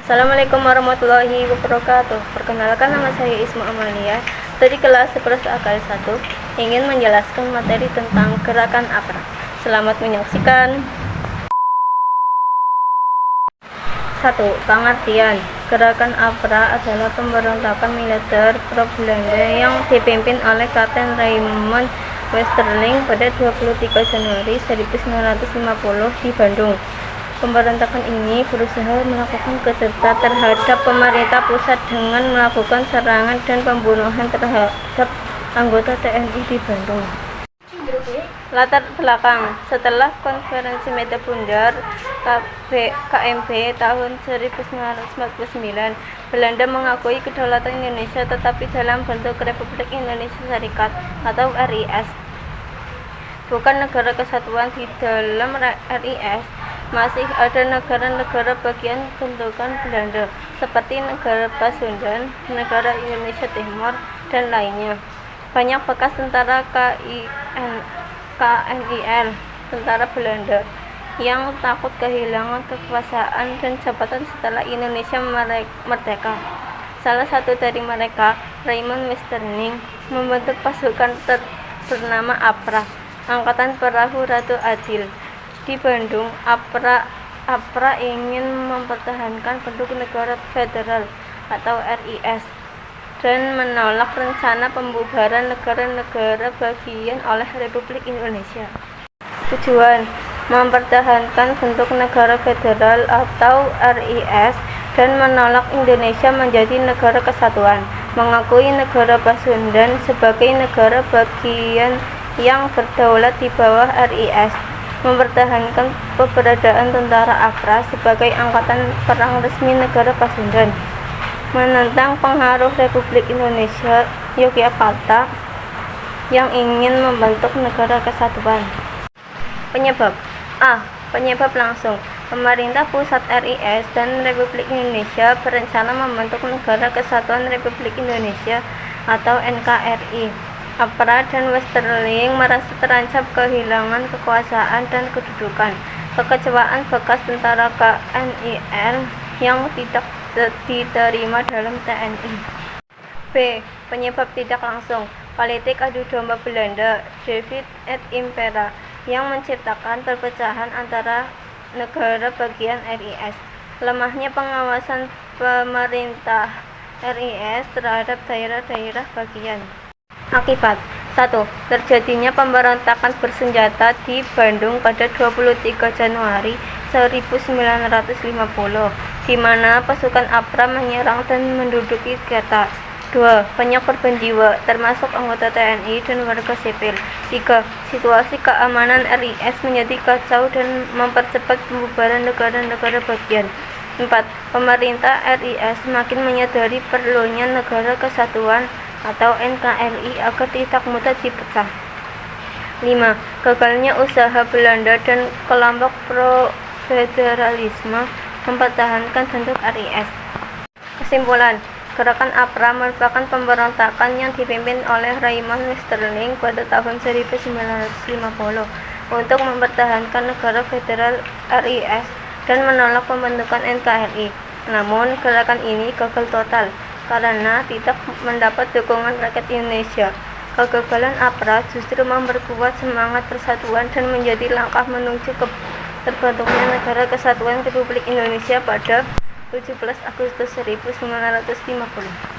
Assalamualaikum warahmatullahi wabarakatuh. Perkenalkan, nama saya Isma Amalia dari kelas 11 AKL 1, ingin menjelaskan materi tentang gerakan APRA. Selamat menyaksikan. 1. Pengertian. Gerakan APRA adalah pemberontakan militer pro-Belanda yang dipimpin oleh Kapten Raymond Westerling pada 23 Januari 1950 di Bandung. Pemberontakan ini berusaha melakukan kudeta terhadap pemerintah pusat dengan melakukan serangan dan pembunuhan terhadap anggota TNI di Bandung. Latar belakang. Setelah Konferensi Medan Bundar KMB tahun 1949, Belanda mengakui kedaulatan Indonesia tetapi dalam bentuk Republik Indonesia Serikat atau RIS, bukan negara kesatuan. Di dalam RIS masih ada negara-negara bagian bentukan Belanda seperti negara Pasundan, negara Indonesia Timur, dan lainnya. Banyak bekas tentara KNIL, tentara Belanda, yang takut kehilangan kekuasaan dan jabatan setelah Indonesia merdeka. Salah satu dari mereka, Raymond Westerling, membentuk pasukan bernama APRA, Angkatan Perahu Ratu Adil. Di Bandung, APRA ingin mempertahankan bentuk negara federal atau RIS dan menolak rencana pembubaran negara-negara bagian oleh Republik Indonesia. Tujuan: mempertahankan bentuk negara federal atau RIS dan menolak Indonesia menjadi negara kesatuan, mengakui negara Pasundan sebagai negara bagian yang berdaulat di bawah RIS, mempertahankan keberadaan tentara APRA sebagai angkatan perang resmi negara Pasundan, menentang pengaruh Republik Indonesia Yogyakarta yang ingin membentuk negara kesatuan. Penyebab. A. Penyebab langsung. Pemerintah pusat RIS dan Republik Indonesia berencana membentuk Negara Kesatuan Republik Indonesia atau NKRI. APRA dan Westerling merasa terancam kehilangan kekuasaan dan kedudukan. Kekecewaan bekas tentara KNIL yang tidak diterima dalam TNI. B. Penyebab tidak langsung. Politik adu domba Belanda, Divide et Impera, yang menciptakan perpecahan antara negara bagian RIS. Lemahnya pengawasan pemerintah RIS terhadap daerah-daerah bagian. Akibat. 1. Terjadinya pemberontakan bersenjata di Bandung pada 23 Januari 1950, di mana pasukan APRA menyerang dan menduduki kota. 2. Banyak korban jiwa, termasuk anggota TNI dan warga sipil. 3. Situasi keamanan RIS menjadi kacau dan mempercepat pembubaran negara-negara bagian. 4. Pemerintah RIS semakin menyadari perlunya negara kesatuan atau NKRI agar tidak mudah dipecah. 5. Gagalnya usaha Belanda dan kelompok pro-federalisme mempertahankan bentuk RIS. Kesimpulan. Gerakan APRA merupakan pemberontakan yang dipimpin oleh Raymond Westerling pada tahun 1950 untuk mempertahankan negara federal RIS dan menolak pembentukan NKRI. Namun, gerakan ini gagal total karena tidak mendapat dukungan rakyat Indonesia. Kegagalan APRA justru memperkuat semangat persatuan dan menjadi langkah menuju ke terbentuknya Negara Kesatuan Republik Indonesia pada 17 Agustus 1950.